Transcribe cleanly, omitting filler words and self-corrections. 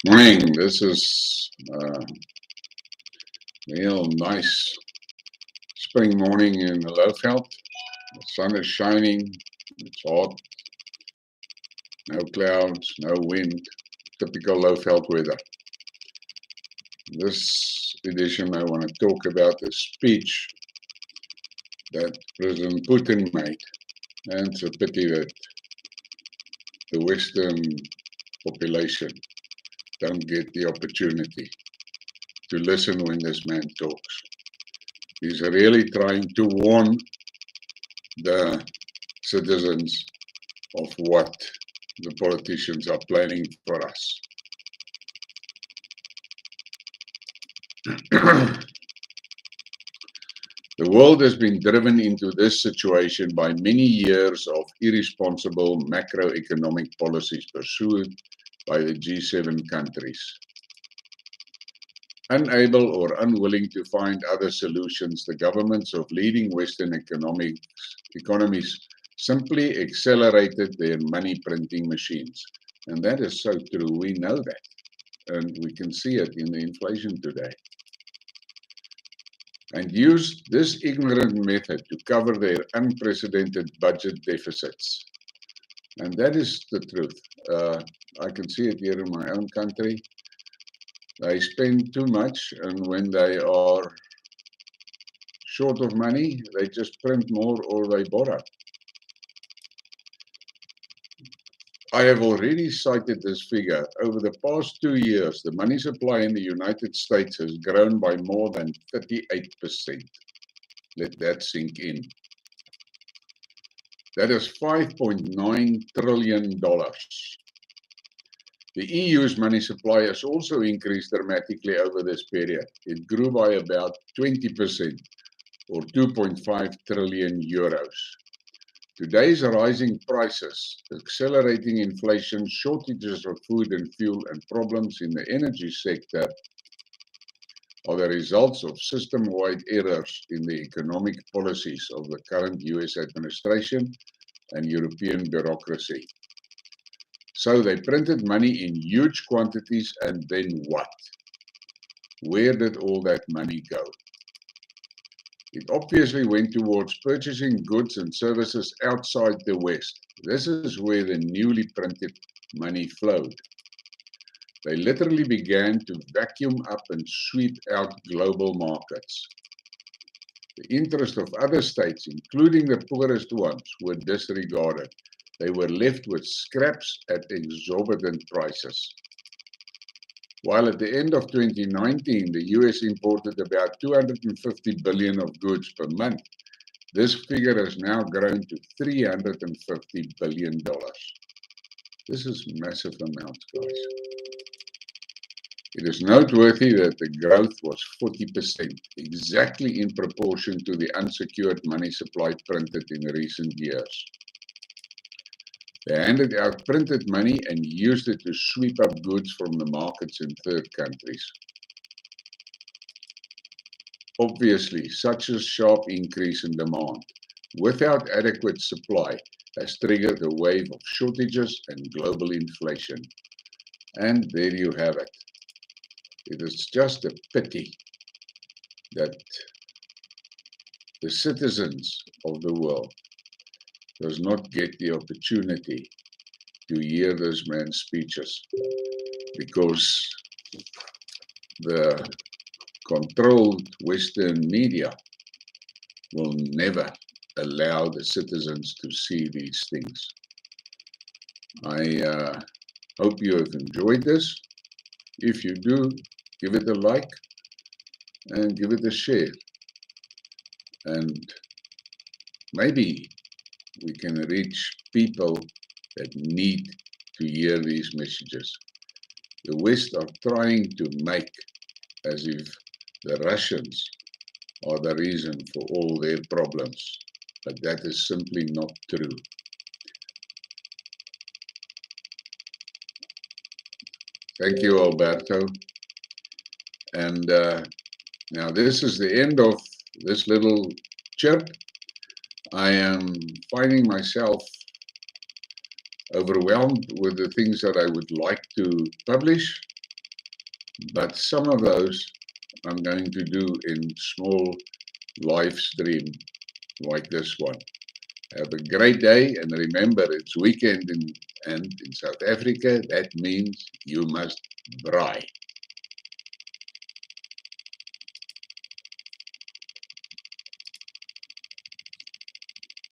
Morning. This is a real nice spring morning in the Lowveld. The sun is shining. It's hot. No clouds, no wind. Typical Lowveld weather. This edition, I want to talk about the speech that President Putin made. And it's a pity that the Western population don't get the opportunity to listen when this man talks. He's really trying to warn the citizens of what the politicians are planning for us. The world has been driven into this situation by many years of irresponsible macroeconomic policies pursued by the G7 countries. Unable or unwilling to find other solutions, the governments of leading Western economies simply accelerated their money printing machines. And that is so true. We know that. And we can see it in the inflation today. And used this ignorant method to cover their unprecedented budget deficits. And that is the truth. I can see it here in my own country. They spend too much, and when they are short of money, they just print more or they borrow. I have already cited this figure. Over the past 2 years, the money supply in the United States has grown by more than 38%. Let that sink in. That is $5.9 trillion. The EU's money supply has also increased dramatically over this period. It grew by about 20%, or 2.5 trillion euros. Today's rising prices, accelerating inflation, shortages of food and fuel, and problems in the energy sector are the results of system-wide errors in the economic policies of the current US administration and European bureaucracy. So they printed money in huge quantities, and then what? Where did all that money go? It obviously went towards purchasing goods and services outside the West. This is where the newly printed money flowed. They literally began to vacuum up and sweep out global markets. The interests of other states, including the poorest ones, were disregarded. They were left with scraps at exorbitant prices. While at the end of 2019, the US imported about 250 billion of goods per month, this figure has now grown to $350 billion. This is massive amounts, guys. It is noteworthy that the growth was 40%, exactly in proportion to the unsecured money supply printed in recent years. They handed out printed money and used it to sweep up goods from the markets in third countries. Obviously, such a sharp increase in demand without adequate supply has triggered a wave of shortages and global inflation. And there you have it. It is just a pity that the citizens of the world does not get the opportunity to hear this man's speeches, because the controlled Western media will never allow the citizens to see these things. I hope you have enjoyed this. If you do, give it a like and give it a share. And maybe we can reach people that need to hear these messages. The West are trying to make as if the Russians are the reason for all their problems, but that is simply not true. Thank you, Alberto. And now this is the end of this little chirp. I am finding myself overwhelmed with the things that I would like to publish. but some of those I'm going to do in small live stream like this one. Have a great day, and remember, it's weekend and in South Africa, that means you must braai.